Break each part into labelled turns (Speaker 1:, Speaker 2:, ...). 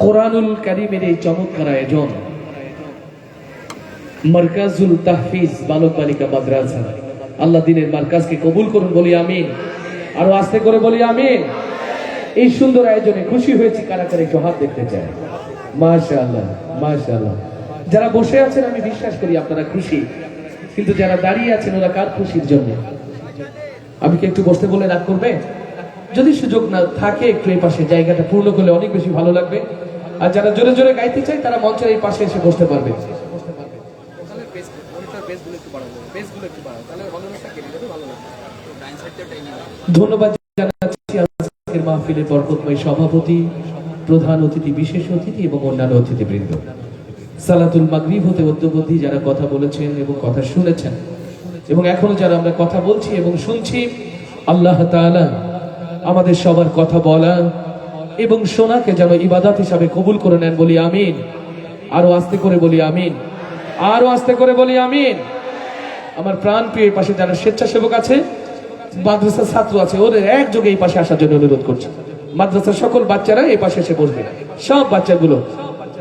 Speaker 1: কোরআনুল কারীমের এই চমৎকার আয়োজন মারকাজুল তাহফিজ বালক বালিকা মাদ্রাসা, আল্লাহ দিনের মারকাজকে কবুল করুন, বলি আমিন। আরো আস্তে করে বলি আমিন। এই সুন্দর আয়োজনে খুশি হয়েছি কারা কারা একটু হাত দেখতে চায়? মাশাআল্লাহ, মাশাআল্লাহ। যারা বসে আছেন আমি বিশ্বাস করি আপনারা খুশি, কিন্তু যারা দাঁড়িয়ে আছেন ওরা কার খুশির জন্য? আমি কি একটু বসতে বলে রাগ করবে? যদি সুযোগ না থাকে একটু এই পাশে জায়গাটা পূর্ণ করলে অনেক বেশি ভালো লাগবে। আর যারা জোরে জোরে গাইতে চায় তারা মঞ্চের এই পাশে এসে বসতে পারবে। ধন্যবাদ জানাচ্ছি আজকের মাহফিলের বরকতময় সভাপতি, প্রধান অতিথি, বিশেষ অতিথি এবং অন্যান্য অতিথিবৃন্দ। সালাতুল মাগরিব হতে অদ্যবধি যারা কথা বলেছেন এবং কথা শুনেছেন এবং এখনো যারা আমরা কথা বলছি এবং শুনছি, আল্লাহ তাআলা আমাদের সবার কথা বলা এবং শোনাকে যেন ইবাদত হিসাবে কবুল করে নেন, বলি আমিন। আরো আস্তে করে বলি আমিন, আরো আস্তে করে বলি আমিন। আমার প্রাণ প্রিয় পাশে যারা স্বেচ্ছাসেবক আছে, মাদ্রাসার ছাত্র আছে, ওদের একযোগে এই পাশে আসার জন্য অনুরোধ করছি। মাদ্রাসার সকল বাচ্চারা এই পাশে এসে বসবে, সব বাচ্চাগুলো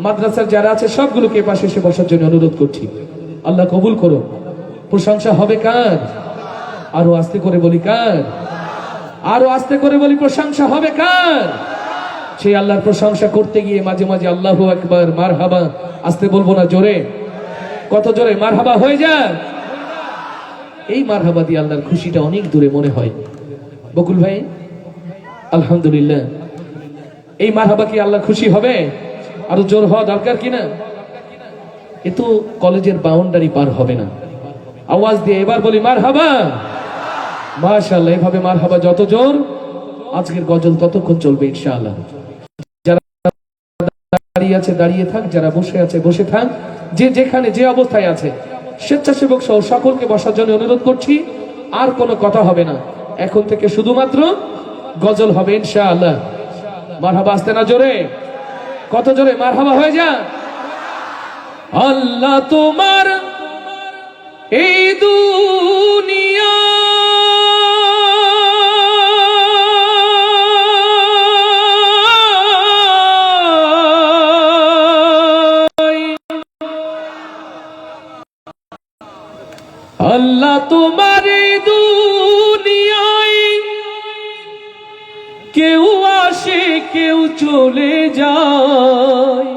Speaker 1: মাদ্রাসার যারা আছে সবগুলোকে এই পাশে এসে বসার জন্য অনুরোধ করছি। আল্লাহ কবুল করুন। প্রশংসা হবে কার? আরো আস্তে করে বলি কার? আরো আস্তে করে বলি প্রশংসা হবে কার? সেই আল্লাহর প্রশংসা করতে গিয়ে মাঝে মাঝে আল্লাহু আকবার, মারহাবা, আস্তে বলবো না, জোরে। কত জোরে মারহাবা হয়ে যায়? এই মারহাবা দিয়ে আল্লাহর খুশিটা অনেক দূরে মনে হয়। বকুল ভাই আলহামদুলিল্লাহ, এই মারহাবা কি আল্লাহ খুশি হবে? আরো জোর হওয়া দরকার কিনা? এ তো কলেজের বাউন্ডারি পার হবে না। আওয়াজ দিয়ে এবার বলি মারহাবা। মাশাআল্লাহ, এভাবে মারহাবা যত জোর আজকের গজল ততক্ষণ চলবে ইনশাআল্লাহ। যারা দাঁড়িয়ে আছে দাঁড়িয়ে থাক, যারা বসে আছে বসে থাক, যে যেখানে যে অবস্থায় আছে স্বেচ্ছাসেবক সহ সকলকে বসার জন্য অনুরোধ করছি। আর কোনো কথা হবে না, এখন থেকে শুধুমাত্র গজল হবে ইনশাআল্লাহ। মারহাবা আসতে না জোরে? কত জোরে মারহাবা হয়ে যা? আল্লাহ তোমার এই দুনিয়া আল্লাহ তোমার এই দুনিয়ায় কেউ আসে কেউ চলে যায়,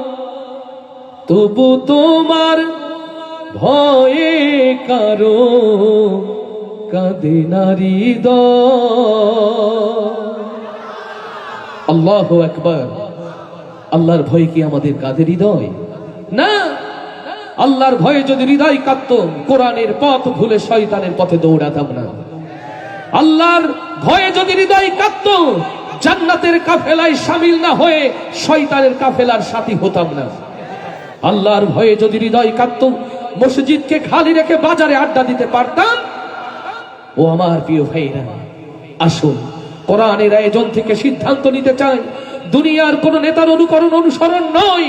Speaker 1: তবু তোমার ভয়ে কারো কাঁদে না হৃদয়। আল্লাহু আকবার। আল্লাহর ভয় কি আমাদের কাঁদে হৃদয়? না। আল্লাহর ভয়ে যদি হৃদয় কাঁদতো, কোরআনের পথ ভুলে শয়তানের পথে দৌড়াতাম না। আল্লাহর ভয়ে যদি হৃদয় কাঁদতো, জান্নাতের কাফেলায় শামিল না হয়ে শয়তানের কাফেলার সাথী হতাম না। আল্লাহর ভয়ে যদি হৃদয় কাঁদতো, মসজিদকে খালি রেখে বাজারে আড্ডা দিতে পারতাম। ও আমার প্রিয় ভাইরা, আসুন কোরআনের আয়োজন থেকে সিদ্ধান্ত নিতে চাই, দুনিয়ার কোন নেতার অনুকরণ অনুসরণ নয়,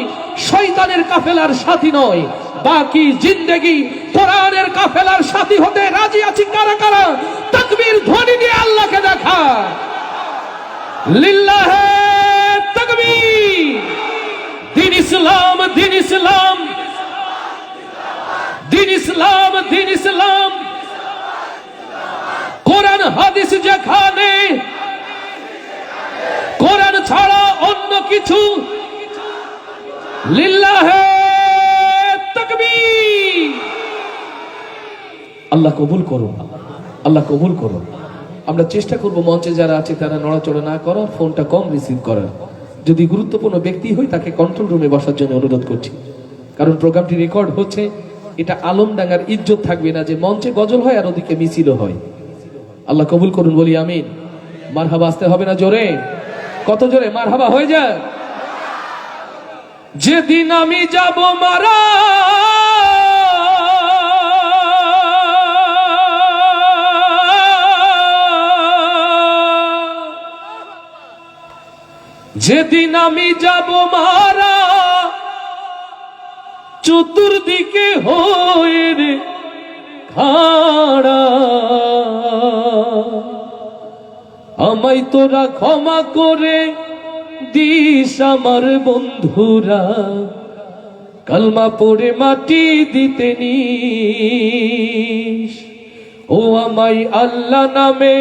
Speaker 1: শয়তানের কাফেলার সাথী নয়, বাকি জিন্দেগি কোরআনের কাফেলার সাথী হতে রাজি আছি কারা কারা? তাকবীর ধ্বনি দিয়ে আল্লাহকে দেখা। লিল্লাহে তাকবীর। দিন ইসলাম, দিন ইসলাম, দিন ইসলাম, দিন ইসলাম। কোরআন হাদিস যেখানে, কোরআন ছাড়া অন্য কিছু। লিল্লাহে তাকবীর। আল্লাহ কবুল করুন, আল্লাহ কবুল করুন। আমরা চেষ্টা করব মঞ্চে যারা আছে তারা নড়াচড়া না করার, ফোনটা কম রিসিভ করার। যদি গুরুত্বপূর্ণ ব্যক্তি হয় তাকে কন্ট্রোল রুমে বসার জন্য অনুরোধ করছি, কারণ প্রোগ্রামটি রেকর্ড হচ্ছে। এটা আলমডাঙ্গার ইজ্জত থাকবে না যে মঞ্চে গজল হয় আর ওদিকে মিছিলও হয়। আল্লাহ কবুল করুন, বলি আমিন। মারহাবা আসতে হবে না জোরে? কত জোরে মারহাবা হয়ে যায়? যেদিন আমি যাব মারা, যেদিন আমি যাব মারা, চতুর্দিকে হয়ে রে খাড়া, আমায় তোরা ক্ষমা করে দিস আমার বন্ধুরা, কালমা পড়ে মাটি দিতে নিস। ও আমায় আল্লাহ নামে,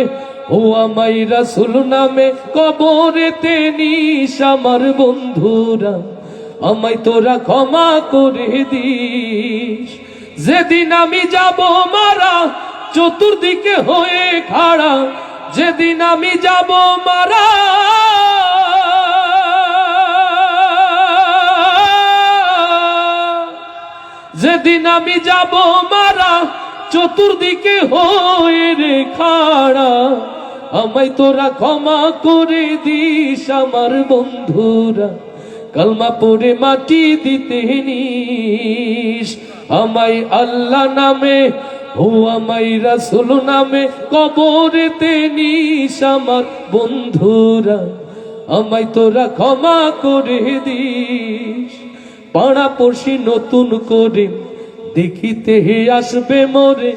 Speaker 1: ও আমায় রাসূল নামে কবরেতে নিস আমার বন্ধুরা, আমায় তোরা ক্ষমা করে দিস। যেদিন আমি যাব মারা চতুর্দিকে হয়ে খাড়া, যেদিন আমি যাব মারা যেদিন আমি যাব মারা চতুর্দিকে হয়ে রে খাড়া, আমায় তোরা ক্ষমা করে দিস আমার বন্ধুরা, কালমা পড়ে মাটি দিতে নিস। আমায় আল্লাহ নামে, ও আমায় রাসূল নামে কবরেতে নিস আমার বন্ধুরা, আমায় তোরা ক্ষমা করে দিস। পাড়া পড়শি নতুন করে দেখিতে আসবে মোরে,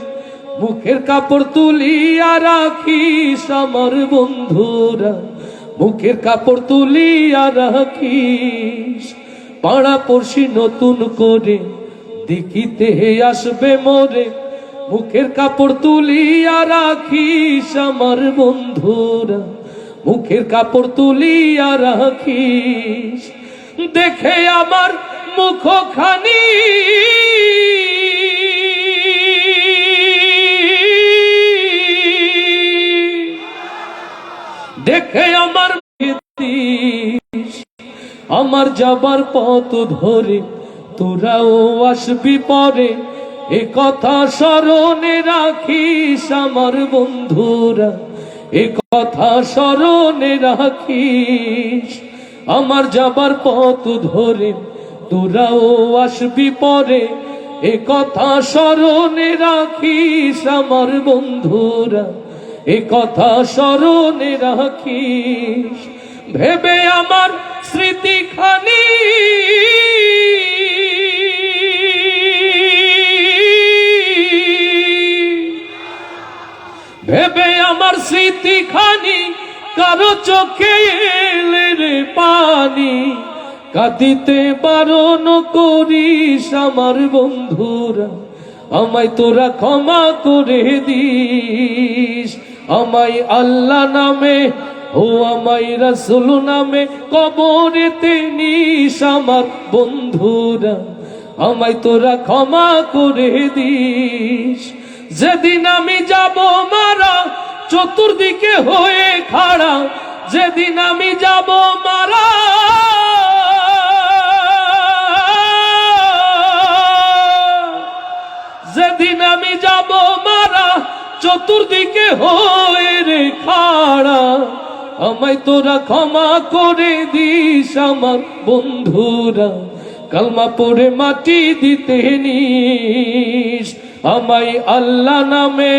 Speaker 1: মুখের কাপড় তুলিয়া রাখিস আমার বন্ধুরা, মুখের কাপড় তুলিয়া রাখিস। পাড়া পড়শি নতুন করে দেখিতে আসবে মোরে, মুখের কাপড় তুলিয়া রাখিস আমার বন্ধুরা, মুখের কাপড় তুলিয়া রাখিস। দেখে আমার মুখখানি দেখে আমার আমার যাবার পথ ধরে তোরাও আসবি পরে, এ কথা স্মরণে রাখিস আমার বন্ধুরা, এ কথা স্মরণে রাখিস। আমার যাবার পথ ধরে তোরাও আসবি পরে, এ কথা স্মরণে রাখিস আমার বন্ধুরা, এ কথা স্মরণে রাখিস। ভেবে আমার স্মৃতিখানি ভেবে আমার স্মৃতিখানি কারো চোখে এলে রে পানি, কাঁদিতে বারণ করিস আমার বন্ধুরা, আমায় তোরা ক্ষমা করে দিস। আমায় আল্লাহ নামে, ও আমায় রাসূল নামে কবরেতে নিস আমার বন্ধুরা, আমায় তোরা ক্ষমা করে দিস। যেদিন আমি যাব মারা চতুর্দিকে হয়ে খাড়া, যেদিন আমি যাব মারা যেদিন আমি যাব মারা চতুর্দিকে হয়ে রে খাড়া, আমায় তোরা ক্ষমা করে দিস আমার বন্ধুরা, কালমা পড়ে মাটি দিতে নিস। আমায় আল্লাহ নামে,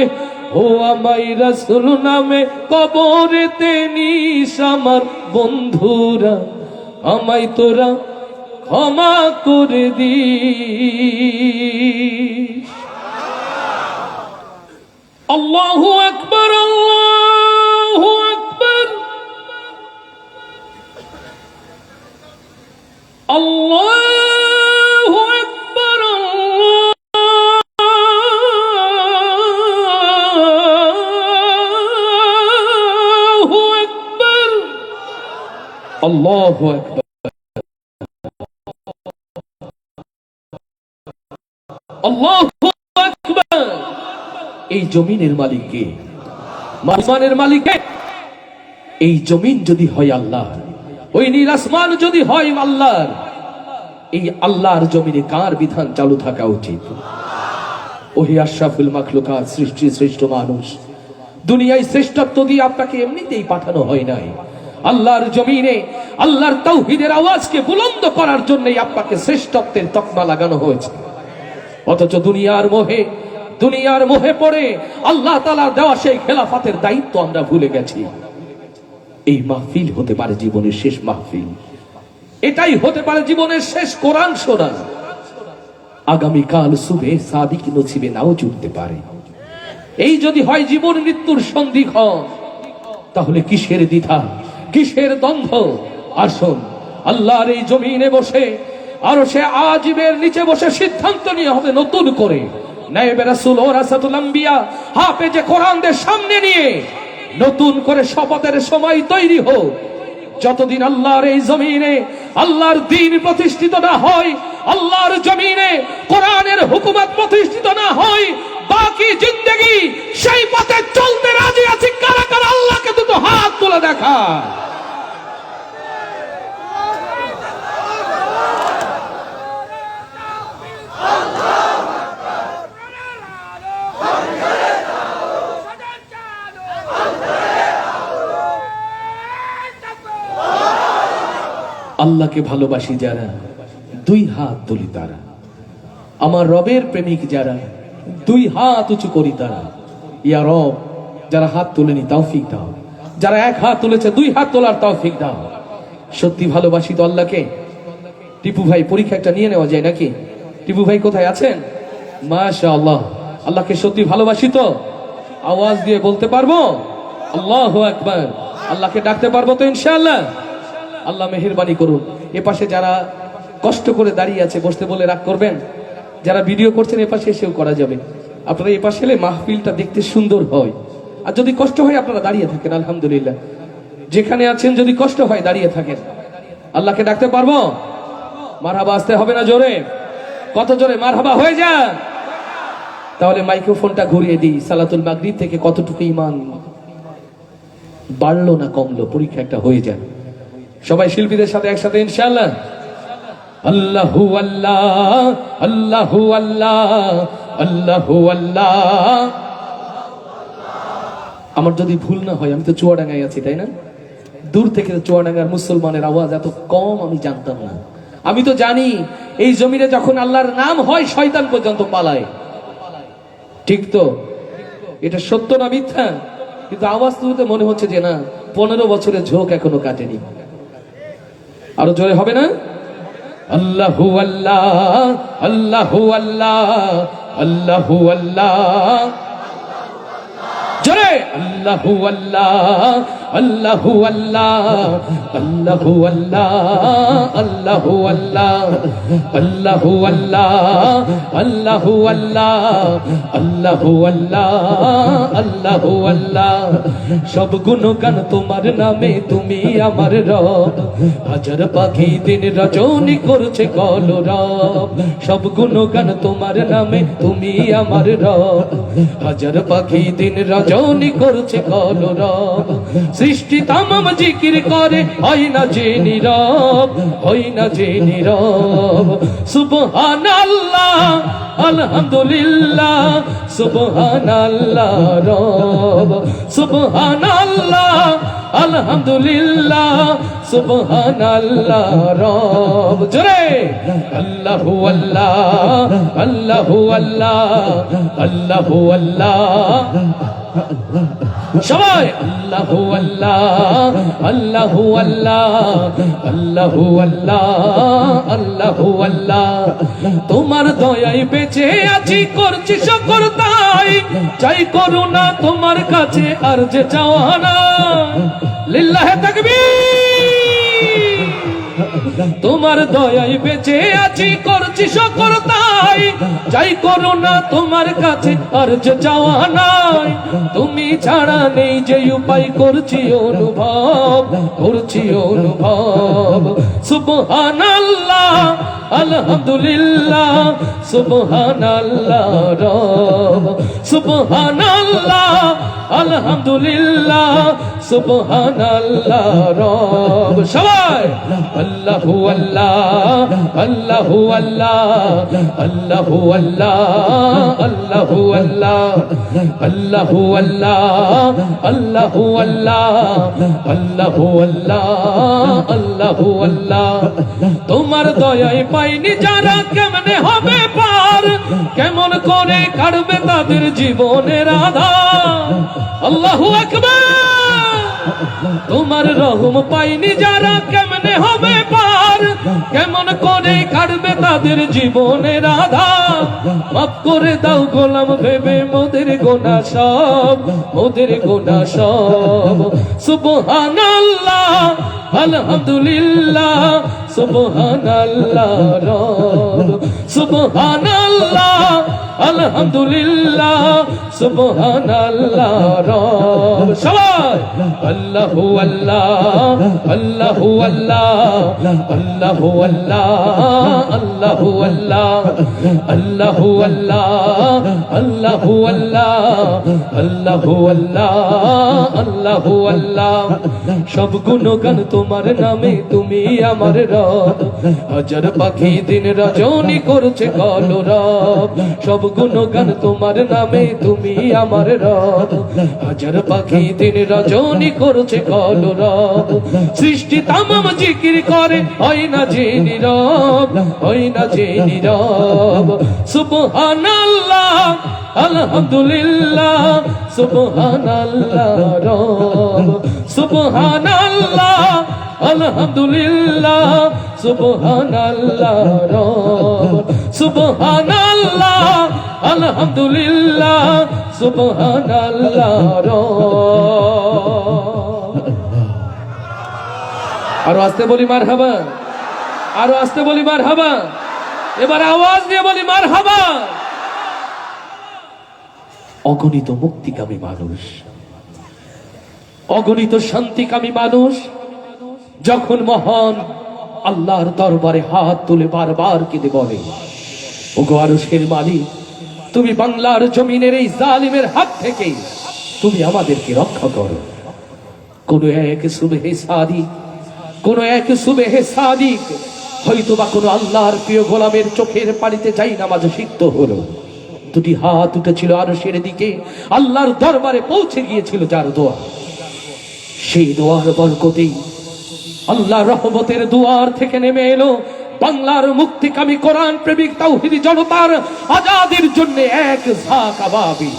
Speaker 1: ও আমায় রাসূল নামে কবরেতে নিস আমার বন্ধুরা, আমায় তোরা ক্ষমা করে দিস। আল্লাহু আকবার, আল্লাহু আকবার, আল্লাহু আকবার, আল্লাহু আকবার, আল্লাহু আকবার, আল্লাহু আকবার। এই জমিনের মালিক কে? আসমানের মালিক কে? এই জমিন যদি হয় আল্লাহর, ওই নীল আসমান যদি হয় আল্লাহর, এই আল্লাহর জমিনে কার বিধান চালু থাকা উচিত? ওহে আশরাফুল মাখলুকাত, সৃষ্টির শ্রেষ্ঠ মানুষ, দুনিয়ায় শ্রেষ্ঠত্ব দিয়ে আপনাকে এমনিতেই পাঠানো হয় নাই। আল্লাহর জমিনে আল্লাহর তাওহীদের আওয়াজকে বুলন্দ করার জন্যই আপনাকে শ্রেষ্ঠত্বের তকমা লাগানো হয়েছে। অথচ দুনিয়ার মোহে পড়ে আল্লাহ তাআলার দেওয়া সেই খেলাফতের দায়িত্ব আমরা ভুলে গেছি। এই মাহফিল হতে পারে জীবনের শেষ মাহফিল, এটাই হতে পারে জীবনের শেষ কোরআন শোনা। আগামীকাল সুবে সাদিক নসিবে নাও জুটতে পারে। এই যদি হয় জীবন মৃত্যুর সন্ধিক্ষণ, তাহলে কিসের দ্বিধা, কিসের দ্বন্দ্ব? আসুন আল্লাহর এই জমিনে বসে আরশে আজিমের নিচে বসে সিদ্ধান্ত নিয়ে হবে নতুন করে নায়েবে রাসূল ও রাসাতুল আম্বিয়া হাফেজে কোরআনদের সামনে নিয়ে নতুন করে শপথের সময় তৈরি হোক। যতদিন আল্লাহর এই জমিনে আল্লাহর দ্বীন প্রতিষ্ঠিত না হয়, আল্লাহর জমিনে কোরআনের হুকুমত প্রতিষ্ঠিত না হয়, বাকি জিন্দেগি সেই পথে চলতে রাজি আছি। কারা কারা আল্লাহকে দুটো হাত তুলে দেখা। আল্লাহকে ভালোবাসি যারা দুই হাত তুলি তারা, আমার রবের প্রেমিক যারা দুই হাত উঁচু করি তারা। ইয়া রব, যারা হাত তুলেনি তৌফিক দাও, যারা এক হাত তুলেছে দুই হাত তোলার তৌফিক দাও। সত্যি ভালোবাসি তো আল্লাহকে। টিপু ভাই, পরীক্ষা একটা নিয়ে নেওয়া যায় নাকি? টিপু ভাই কোথায় আছেন? মাশাআল্লাহ, আল্লাহকে সত্যি ভালোবাসি তো? আওয়াজ দিয়ে বলতে পারবো আল্লাহু আকবার? আল্লাহকে ডাকতে পারবো তো ইনশাআল্লাহ? আল্লাহ মেহেরবানি করুন। এ পাশে যারা কষ্ট করে দাঁড়িয়ে আছে বসতে বলে রাগ করবেন, যারা ভিডিও করছেন এ পাশে এসেও করা যাবে। আপনারা এ পাশে এলে মাহফিলটা দেখতে সুন্দর হয়। আর যদি কষ্ট হয় আপনারা দাঁড়িয়ে থাকেন, আলহামদুলিল্লাহ। যেখানে আছেন যদি কষ্ট হয় দাঁড়িয়ে থাকেন। আল্লাহকে ডাকতে পারবো? মারহাবা আসতে হবে না জোরে? কত জোরে মারহাবা হয়ে যায়? তাহলে মাইক্রোফোনটা ঘুরিয়ে দিই। সালাতুল মাগরিব থেকে কতটুকু ঈমান বাড়লো না কমলো, পরীক্ষা একটা হয়ে যায়। সবাই শিল্পীদের সাথে একসাথে ইনশাআল্লাহ। আল্লাহু আল্লাহ, আল্লাহু আল্লাহ, আল্লাহু আল্লাহ। আমার যদি ভুল না হয়, আমি তো চুয়াডাঙ্গায় আছি, তাই না? দূর থেকে চুয়াডাঙ্গার মুসলমানের আওয়াজ এত কম আমি জানতাম না। আমি তো জানি এই জমিনে যখন আল্লাহর নাম হয় শয়তান পর্যন্ত পালায়। ঠিক তো? এটা সত্য না মিথ্যা? কিন্তু আওয়াজ তুলতে মনে হচ্ছে যে না, 15 বছরের ঝোঁক এখনো কাটেনি। আরো জোরে হবে না? আল্লাহু আল্লাহ, আল্লাহু আল্লাহ, আল্লাহু আল্লাহ। জোরে আল্লাহু আল্লাহ, আল্লাহু আল্লাহ, আল্লাহু আল্লাহ, আল্লাহু আল্লাহ, আল্লাহু আল্লাহ, আল্লাহু আল্লাহ, আল্লাহু আল্লাহ, আল্লাহু আল্লাহ। সব গুণগান তোমার নামে, তুমি আমার রব। হাজার পাখি দিন রজনী করছে কলরব। সব গুণগান তোমার নামে, তুমি আমার রব। হাজার পাখি দিন রজনী করছে কলরব। সৃষ্টি তামাম জিকির করে, হয় না যে নীরব, হয় না যে নীরব। সুবহানাল্লাহ, আলহামদুলিল্লাহ, সুবহানাল্লাহ রব। সুবহানাল্লাহ, আলহামদুলিল্লাহ, সুবহানাল্লাহ রব। জোরে আল্লাহু আল্লাহ, আল্লাহু আল্লাহ, আল্লাহু আল্লাহ। সবাই আল্লাহু আল্লাহ, আল্লাহু আল্লাহ, আল্লাহু আল্লাহ, আল্লাহু আল্লাহ। তোমার দয়ায় বেঁচে আছি, করছি শুকর তাই। চাই করুণা তোমার কাছে, আর যে চাওয়া না। লিল্লাহে তাকবীর। তোমার দয়ায় বেঁচে আছি, করছি শুকর তাই। চাই করুণা তোমার কাছে, আর যে চাওয়া নাই। তুমি ছাড়া নেই যে উপায়, করছি অনুভব, করছি অনুভব। সুবহানাল্লাহ, আলহামদুলিল্লাহ, সুবহানাল্লাহ রব। সুবহানাল্লাহ, আলহামদুলিল্লাহ, সুবহানাল্লাহ রব। সবাই আল্লাহু আল্লাহ, আল্লাহু আল্লাহ, আল্লাহু আল্লাহ, আল্লাহু আল্লাহ, আল্লাহু আল্লাহ, আল্লাহু আল্লাহ, আল্লাহু আল্লাহ, আল্লাহু আল্লাহ। তোমার দয়ায় পাইনি যারা, কেমনে হবে পার? কেমন করে কাটবে তাদের জীবনের আধার? আল্লাহু আকবার। তোমার রহম পাইনি যারা, কেমনে হবে পার? কেমন করে কাটবে তাদের জীবনের আধার? মাফ করে দাও গোলাম ভেবে মোদের গোনা সব, মোদের গোনা সব। সুবহানাল্লাহ, আলহামদুলিল্লাহ সুবহানাল্লাহ রব সুবহানাল্লাহ আলহামদুলিল্লাহ সুবহানাল্লাহ রব সবাই আল্লাহু আল্লাহ আল্লাহু আল্লাহ আল্লাহু আল্লাহ আল্লাহু আল্লাহ আল্লাহু আল্লাহ আল্লাহু আল্লাহ আল্লাহু আল্লাহ আল্লাহু আল্লাহ সব গুণগান তোমার নামে তুমি আমার রব হাজার পাখি দিন রজনী করছে কলরব সব গুণগান তোমার নামে তুমি আমার রব হাজার পাখি দিন রজনী করছে কলরব সৃষ্টি তামাম জিকির করে হয় না যে নীরব হয় না যে নীরব সুবহানাল্লাহ আলহামদুলিল্লাহ সুবহানাল্লাহ রব সুবহানাল্লাহ আলহামদুলিল্লাহ সুবহানাল্লাহ রব সুবহানাল্লাহ আলহামদুলিল্লাহ সুবহানাল্লাহ রব আরো আস্তে বলি মারহাবা আরো আস্তে বলি মারহাবা এবার আওয়াজ দিয়ে বলি মারহাবা অগণিত মুক্তিকামী মানুষ অগণিত শান্তিকামী মানুষ যখন মহান আল্লাহর দরবারে হাত তুলে বারবার কেঁদে বলে ওগো আরশের মালিক তুমি বাংলার জমিনের এই জালিমের হাত থেকে তুমি আমাদেরকে রক্ষা করো কোন এক সুবহে সাদিক কোন এক সুবহে সাদিক হয়তোবা কোনো আল্লাহর প্রিয় গোলামের চোখের পানিতে যাই নামাজ সিদ্ধ হলো দুটি হাত উঠেছিল আরশের দিকে আল্লাহর দরবারে পৌঁছে গিয়েছিল যার দোয়া সেই দোয়ার বরকতেই আল্লাহ রহমতের দুয়ার থেকে নেমে এলো বাংলার মুক্তিকামী কোরআন প্রেমিক তাওহীদি জনতার আজাদির জন্য এক ঝাঁক আবাবিল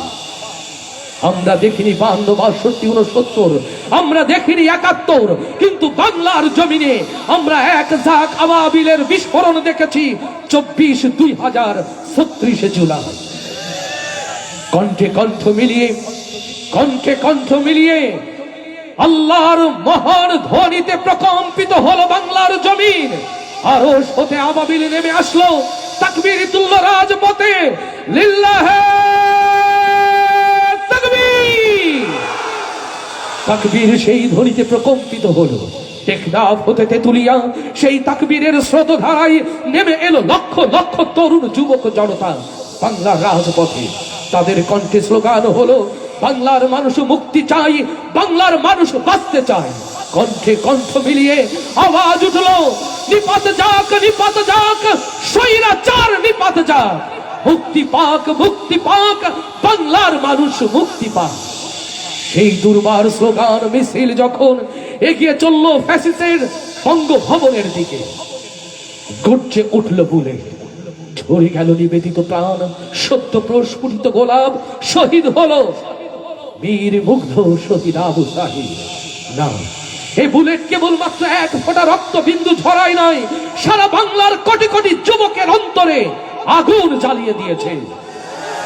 Speaker 1: আমরা দেখিনি 52 62 69 আমরা দেখিনি 71 কিন্তু বাংলার জমিনে আমরা এক ঝাঁক আবাবিলের বিস্ফোরণ দেখেছি 24/2036 জুলাই কণ্ঠে কণ্ঠ মিলিয়ে আল্লাহর মহান ধ্বনিতে প্রকম্পিত হলো বাংলার জমিন আরশ হতে আবাবিল নেমে আসলো তাকবীর তুল্য রাজপথে লিল্লাহে তাকবীর তাকবীর সেই ধ্বনিতে প্রকম্পিত হলো টেকনাফ হতে তেতুলিয়া সেই তাকবীরের স্রোতধারায় নেমে এলো লক্ষ লক্ষ তরুণ যুবক জনতা বাংলার রাজপথে তাদের কণ্ঠে স্লোগান হলো বাংলার মানুষ মুক্তি চাই বাংলার মানুষ বাঁচতে চায় কণ্ঠে কণ্ঠ মিলিয়ে আওয়াজ উঠলো নিপাত যাক স্বৈরাচার নিপাত যাক মুক্তি পাক বাংলার মানুষ মুক্তি পাক সেই দুর্বার স্লোগান মিছিল যখন এগিয়ে চললো ফ্যাসিস্টের বঙ্গভবনের দিকে গর্জে উঠল বুলেট ঝরে গেল নিবেদিত প্রাণ সত্য প্রস্ফুটিত গোলাপ শহীদ হলো বীর মুগ্ধ শহীদ আবু সাহিদ না এই বুলেট কেবলমাত্র এক ফোঁটা রক্ত বিন্দু ঝরাই নাই সারা বাংলার কোটি কোটি যুবকের অন্তরে আগুন জ্বালিয়ে দিয়েছে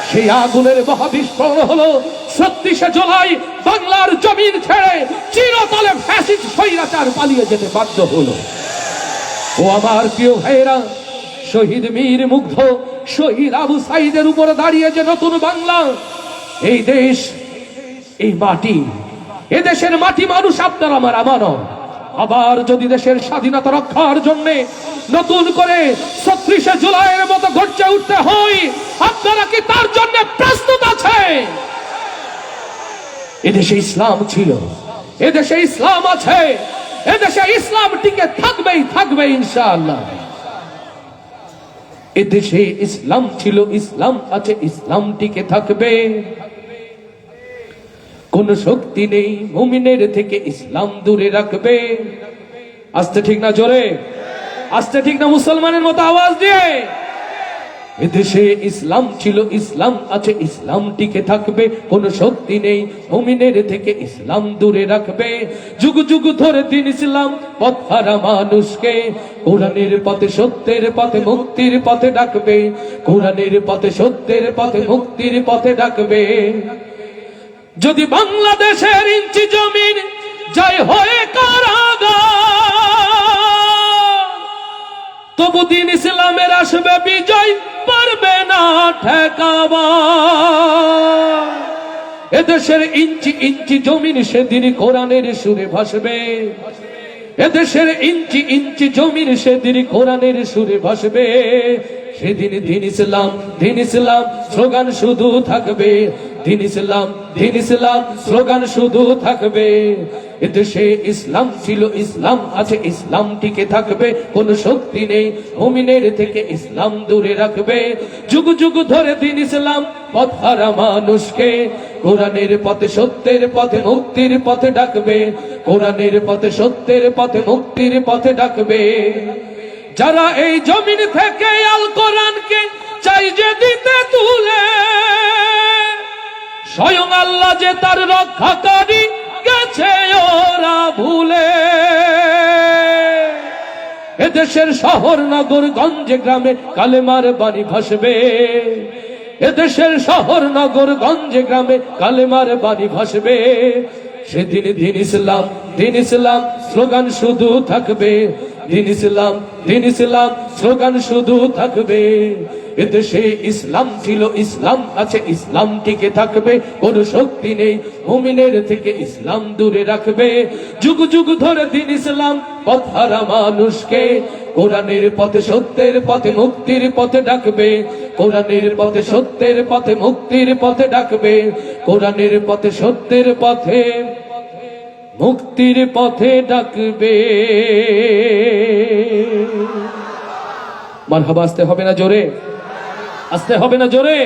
Speaker 1: সেই আগুনের মহাবিস্ফোরণ হলো 36 জুলাই বাংলার জমিন ছেড়ে চিরতরে ফ্যাসিস্ট স্বৈরাচার পালিয়ে যেতে বাধ্য হলো ও আমার প্রিয় ভাইরা শহীদ মীর মুগ্ধ শহীদ আবু সাইদের উপরে দাঁড়িয়ে যে নতুন বাংলা এই দেশ এই মাটি এদেশের মাটি মানুষ আপনার আমার আমানত আবার যদি দেশের স্বাধীনতা রক্ষার জন্য নতুন করে 36 জুলাইয়ের মতো গর্জে উঠতে হয় আপনারা কি তার জন্য প্রস্তুত আছে এদেশে ইসলাম ছিল এদেশে ইসলাম আছে এদেশে ইসলাম টিকে থাকবে ইনশাআল্লাহ এদেশে ইসলাম ছিল ইসলাম আছে ইসলাম টিকে থাকবে কোন শক্তি নেই মুমিনের থেকে ইসলাম দূরে রাখবে আস্তে ঠিক না জোরে আস্তে ঠিক না মুসলমানের মতো আওয়াজ দিয়ে এদেশে ইসলাম ছিল ইসলাম আছে ইসলাম টিকে থাকবে কোন শক্তি নেই মুমিনের থেকে ইসলাম দূরে রাখবে যুগ যুগ ধরে দিন ইসলাম পথ হারা মানুষকে কোরআনের পথে সত্যের পথে মুক্তির পথে ডাকবে কোরআনের পথে সত্যের পথে মুক্তির পথে ডাকবে যদি বাংলাদেশের ইঞ্চি জমিন জয় হয়ে কারাগার তবু দিন ইসলামের আসবে বিজয়, পারবে না ঠেকাবা। এদেশের ইঞ্চি ইঞ্চি জমিন সেদিন কোরআনের সুরে ভাসবে। এদেশের ইঞ্চি ইঞ্চি জমিন সেদিন কোরআনের সুরে ভাসবে। সেদিন দিন ইসলাম স্লোগান শুধু থাকবে। দিন ইসলাম স্লোগান শুধু থাকবে। এদেশে ইসলাম ছিল, ইসলাম আছে, ইসলাম টিকে থাকবে। কোন শক্তি নেই মুমিনের থেকে ইসলাম দূরে রাখবে। যুগ যুগ ধরে দিন ইসলাম পথ হারা মানুষকে কোরআনের পথে, সত্যের পথে, মুক্তির পথে ডাকবে। কোরআনের পথে, সত্যের পথে, মুক্তির পথে ডাকবে। যারা এই জমিন থেকে আল কোরআনকে চাই যে দিতে তুলে, স্বয়ং আল্লাহ যে তার রক্ষাকারী গেছে ওরা ভুলে। এদেশের শহর নগর গঞ্জে গ্রামে কালেমার বাণী ভাসবে। এদেশের শহর নগর গঞ্জে গ্রামে কালেমার বাণী ভাসবে। সেদিন দিন ইসলাম স্লোগান শুধু থাকবে। দিন ইসলাম স্লোগান শুধু থাকবে। এদেশে ইসলাম ছিল, ইসলাম আছে, ইসলাম টিকে থাকবে। কোন শক্তি নেই মুমিনের থেকে ইসলাম দূরে রাখবে। যুগ যুগ ধরে দিন ইসলাম পথ হারা মানুষকে কোরআনের পথে, সত্যের পথে, মুক্তির পথে ডাকবে। কোরআনের পথে, সত্যের পথে, মুক্তির পথে ডাকবে। কোরআনের পথে, সত্যের পথে, মুক্তির পথে ডাকবে। মারহাবা আসতে হবে না জোরে? আসতে হবে না জোরে?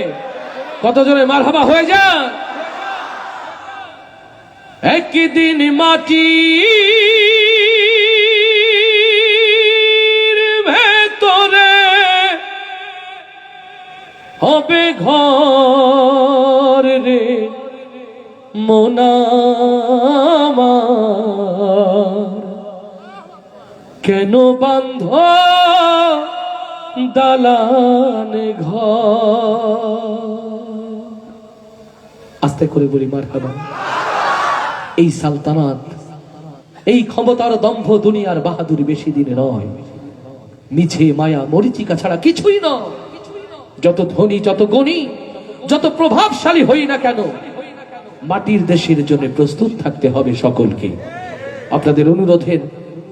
Speaker 1: কত জোরে মারহাবা হয়ে যায়? একদিন মাটির ভেতরে হবে ঘর রে মন আমার, কেন বান্ধ দালান ঘর। আস্তে করে বলি মারহাবা। এই সালতানাত, এই ক্ষমতার দম্ভ, দুনিয়ার বাহাদুরি বেশি দিনে নয়। মিছে মায়া মরিচিকা ছাড়া কিছুই নয়। যত ধনী, যত গুণী, যত প্রভাবশালী হই না কেন, মাটির দেশের জন্য প্রস্তুত থাকতে হবে সকলকে। আপনাদের অনুরোধের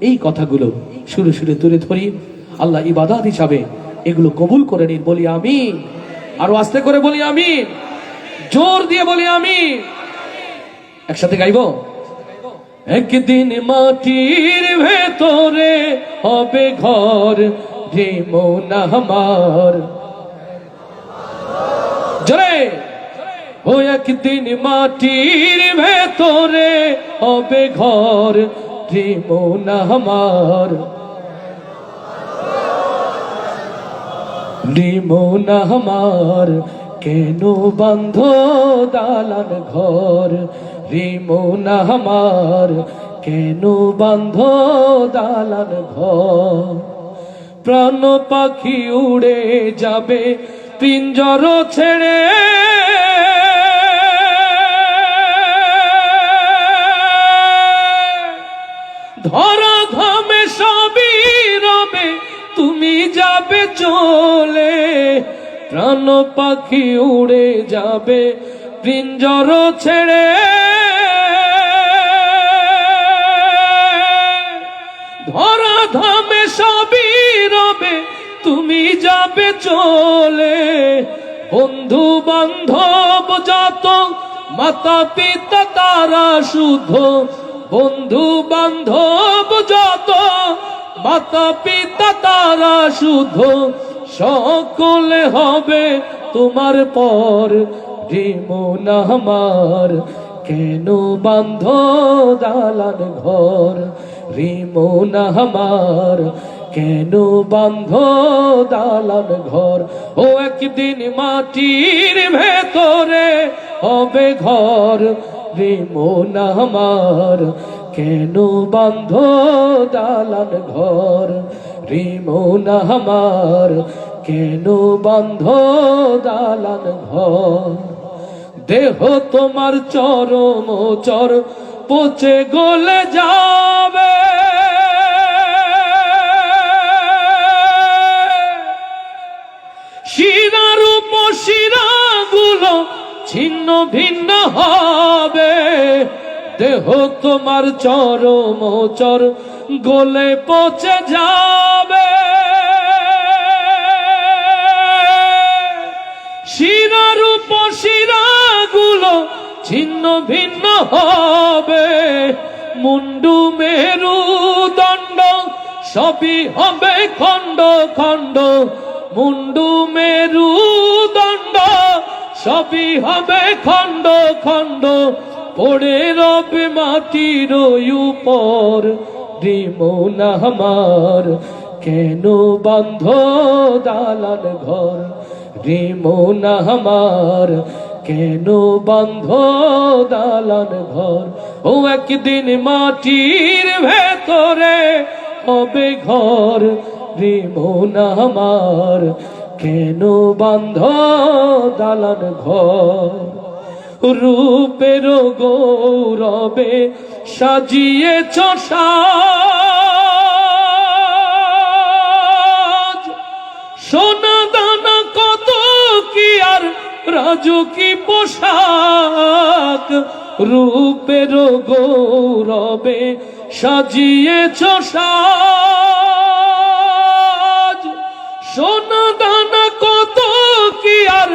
Speaker 1: এই কথাগুলো সুরে সুরে তুলে ধরি। আল্লাহ ইবাদত হিসাবে এগুলো কবুল করে নিন। বলি আমিন। আরো আস্তে করে বলি আমিন। জোর দিয়ে বলি আমিন। একসাথে গাইবো। একদিন মাটির ভেতরে হবে ঘর রে মন আমার, জোরে। ও একদিন মাটির ভেতরে হবে ঘর রে মন আমার, রে মন আমার, কেন বান্ধ দালান ঘর রে মন আমার, কেন বান্ধ দালান ঘর। প্রাণ পাখি উড়ে যাবে পিঞ্জর ছেড়ে, ধরা ধামে সবই রবে তুমি যাবে চলে। প্রাণ পাখি উড়ে যাবে পিঞ্জর ছেড়ে, ধরা ধামে সবই রবে তুমি যাবে চলে। বন্ধু বান্ধব যত, মাতা পিতা তারা শুদ্ধ। বন্ধু বান্ধব যত, মাতা পিতা তারা শুদ্ধ। সকলে হবে তোমার পর রে মন আমার, কেন বান্ধ দালান ঘর রে মন আমার, কেন বান্ধ দালান ঘর। ও একদিন মাটির ভেতরে হবে ঘর রে মন আমার, কেন বান্ধ দালান ঘর রে মন আমার, কেন বান্ধ দালান ঘর। দেহ তোমার চরম চর পচে গলে যাবে, গুলো ছিন্ন ভিন্ন হবে, দেহ তোমার চরমচর গলে পচে যাবে। শিরার উপশিরা গুলো ছিন্ন ভিন্ন হবে, মুন্ডু মেরুদণ্ড সবই হবে খণ্ড খণ্ড, মুন্ডু মেরুদণ্ড সবই হবে খণ্ড খণ্ড, পড়ে রবে মাটির উপর। রে মন আমার কেন বাঁধ দালান ঘর, রে মন আমার কেন বাঁধ দালান ঘর। ও একদিন মাটির ভেতরে হবে ঘর, রে মন আমার কেন বাঁধ দালান ঘর। রূপের গৌরবে সাজিয়েছ সাজ, সোনা দানা কত কি আর রাজকী পোশাক। রূপের গৌরবে সাজিয়েছ সাজ, সোনা দানা কত কি আর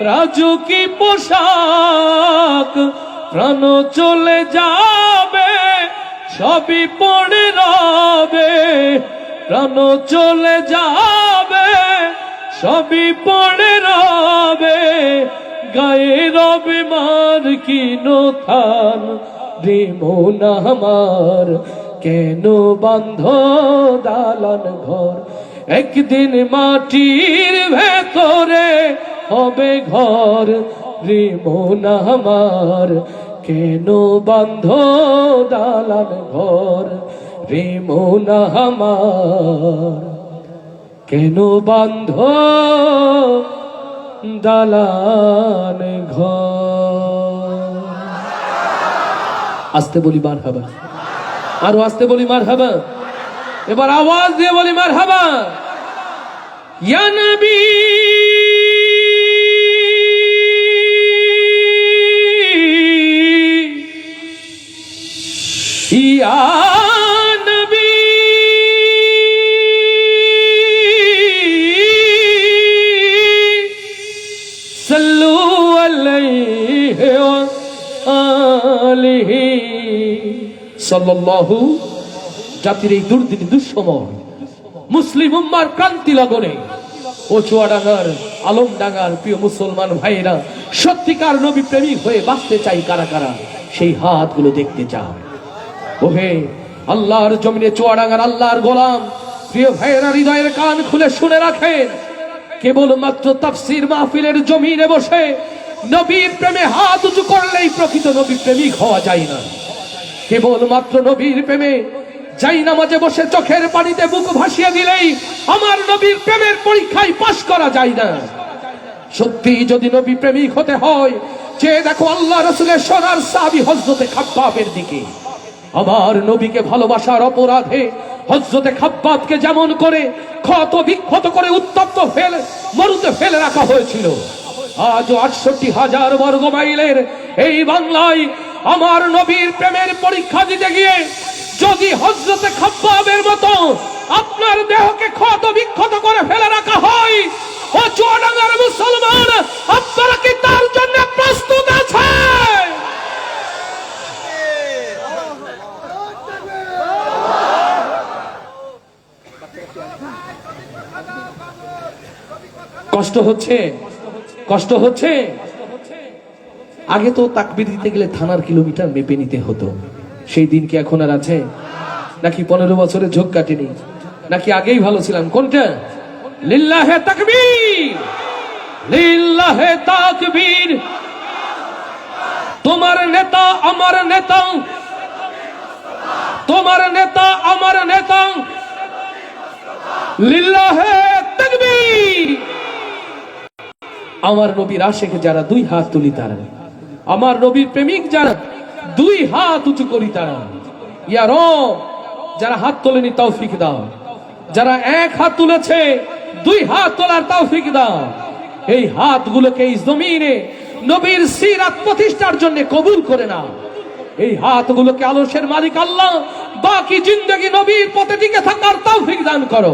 Speaker 1: রাজকী পোশাক। প্রাণ চলে যাবে সবই পড়ে রবে, প্রাণ চলে যাবে সবই পড়ে রবে, গায়ে রবে মার কিন থান। রে মন আমার কেন বাঁধ দালান ঘর, একদিন মাটির ভেতরে হবে ঘর। রে মন আমার কেন বাঁধ দালান ঘর, রে মন আমার কেন বাঁধ দালান ঘর। আস্তে বলি মারহাবা, আরো আস্তে বলি মারহাবা, এবার আওয়াজ দিয়ে বলি মারহাবা। ইয়া নবী ইয়া নবী সাল্লু আলাইহি ওয়া আলিহি সাল্লাল্লাহু। জাতির এই দুর্দিন দুঃসময় মুসলিম উম্মার ক্রান্তি লগনে ও চুয়াডাঙ্গার আলমডাঙ্গার প্রিয় মুসলমান ভাইরা, সত্যিকার নবী প্রেমিক হয়ে বাঁচতে চাই কারা কারা, সেই হাতগুলো দেখতে চায়। ওহে আল্লাহর জমিনে চুয়াডাঙ্গার আল্লাহর গোলাম প্রিয় ভাইরা, হৃদয়ের কান খুলে শুনে রাখেন, কেবলমাত্র তাফসীর মাহফিলের জমিনে বসে নবীর প্রেমে হাত উঁচু করলেই প্রকৃত নবী প্রেমিক হওয়া যায় না। কেবলমাত্র নবীর প্রেমে যাই নামাজে বসে চোখের পানিতে বুক ভাসিয়ে দিলেই আমার নবীর প্রেমের পরীক্ষায় পাশ করা যায় না। সত্যি যদি নবী প্রেমিক হতে হয়, যে দেখো আল্লাহ রাসূলের সোনার সাহাবী হযরতে খাব্বাবের দিকে। আমার নবীকে ভালোবাসার অপরাধে হযরতে খাব্বাবকে যেমন করে ক্ষত বিক্ষত করে উত্তপ্ত মরুতে ফেলে রাখা হয়েছিল, আজও ৬৮,০০০ বর্গ মাইলের এই বাংলায় আমার নবীর প্রেমের পরীক্ষা দিতে গিয়ে যদি হযরতে খাব্বাবের মতো আপনার দেহকে ক্ষত বিক্ষত করে ফেলে রাখা হয়, ও চুয়াডাঙ্গার মুসলমান, আপনারা কি তার জন্য প্রস্তুত আছেন? কষ্ট হচ্ছে, কষ্ট হচ্ছে। আগে তো তাকবীর দিতে গেলে থানার কিলোমিটার মেপে নিতে হতো, সেই দিন কি এখন আর আছে? নাকি 15 বছরে ঝোঁক কাটেনি? নাকি আগেই ভালো ছিলাম? কোনটা? লিল্লাহে তাকবীর, লিল্লাহে তাকবীর। তোমার নেতা আমার নেতা, তোমার নেতা আমার নেতা, লিল্লাহে তাকবীর। আমার নবীর আশিক যারা দুই হাত তুলি তারা, আমার নবীর প্রেমিক যারা দুই হাত উঁচু করি তারা। ইয়া রব, যারা হাত তোলেনি তৌফিক দাও, যারা এক হাত তুলেছে দুই হাত তোলার তৌফিক দাও। এই হাতগুলোকে এই জমিনে নবীর সিরাত প্রতিষ্ঠার জন্য কবুল করে না। এই হাতগুলোকে আলস্যের মালিক আল্লাহ বাকি জিন্দেগি নবীর পথে টিকে থাকার তৌফিক দান করো।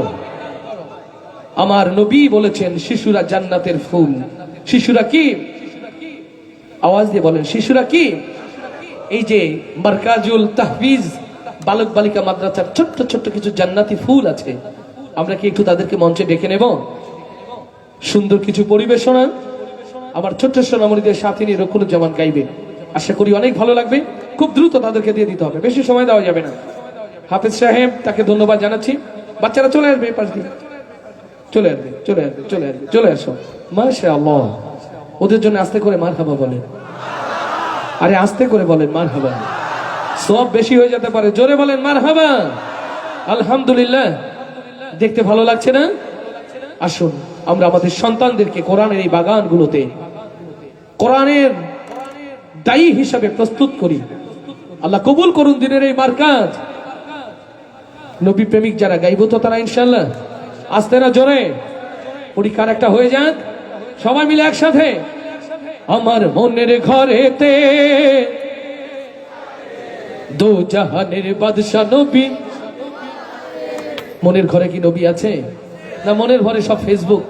Speaker 1: আমার নবী বলেছেন শিশুরা জান্নাতের ফুল। শিশুরা কি? আওয়াজ দিয়ে বলেন, শিশুরা কি? এই যে মারকাজুল তাহফিজ বালক বালিকা মাদ্রাসার ছোট্ট ছোট্ট কিছু জান্নাতি ফুল আছে, আমরা কি একটু তাদেরকে মঞ্চে ডেকে নেব? সুন্দর কিছু পরিবেশনা আমার ছোট্ট সোনামণিদের সাথে নিয়ে রকুনুজ্জামান গাইবে। আশা করি অনেক ভালো লাগবে। খুব দ্রুত তাদেরকে দিয়ে দিতে হবে, বেশি সময় দেওয়া যাবে না। হাফেজ সাহেব, তাকে ধন্যবাদ জানাচ্ছি। বাচ্চারা চলে আসবে, পাশ দিয়ে চলে আসবে, চলে আসবে, চলে আসবে, চলে আসো। মাশাআল্লাহ, ওদের জন্য আস্তে করে মারহাবা বলেন। আরে আস্তে করে বলেন মারহাবা, সব বেশি হয়ে যেতে পারে। জোরে বলেন মারহাবা। আলহামদুলিল্লাহ, দেখতে ভালো লাগছে না? আসুন আমরা আমাদের সন্তানদেরকে কোরআনের এই বাগানগুলোতে কোরআনের দায়ী হিসাবে প্রস্তুত করি। আল্লাহ কবুল করুন দিনের এই মারকাজ। নবী প্রেমিক যারা গাইব তো তারা ইনশাআল্লাহ আস্তে না জোরে। পরীক্ষার একটা হয়ে যাক, সবাই মিলে একসাথে। আমার মনের ঘরেতে দো জাহানের বাদশা নবী। মনের ঘরে কি নবী আছে? না মনের ঘরে সব ফেসবুক।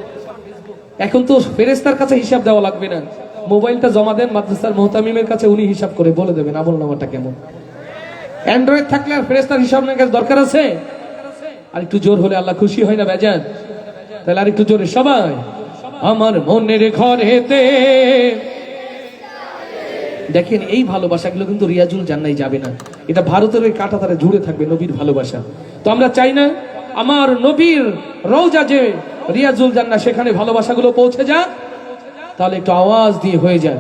Speaker 1: এখন তো ফেরেশতার কাছে হিসাব দেওয়া লাগবে না, মোবাইলটা জমা দেন মাদ্রাসার মুহতামিমের কাছে, উনি হিসাব করে বলে দেবেন আমল নামাটা কেমন। অ্যান্ড্রয়েড থাকলে আর ফেরেশতার হিসাব নেওয়ার দরকার আছে? আর একটু জোর হলে আল্লাহ খুশি হয় না বেজান? তাহলে আর একটু জোরে সবাই। আমার মনের ঘরেতে। দেখেন এই ভালোবাসাগুলো কিন্তু রিয়াজুল জান্নায় যাবে না, এটা ভারতের ওই কাঁটাতারে জুড়ে থাকবে নবীর ভালোবাসা। তো আমরা চাই না আমার নবীর রওজা যে রিয়াজুল জান্নাহ, সেখানে ভালোবাসাগুলো পৌঁছে যাক। তাহলে একটু আওয়াজ দিয়ে হয়ে যায়।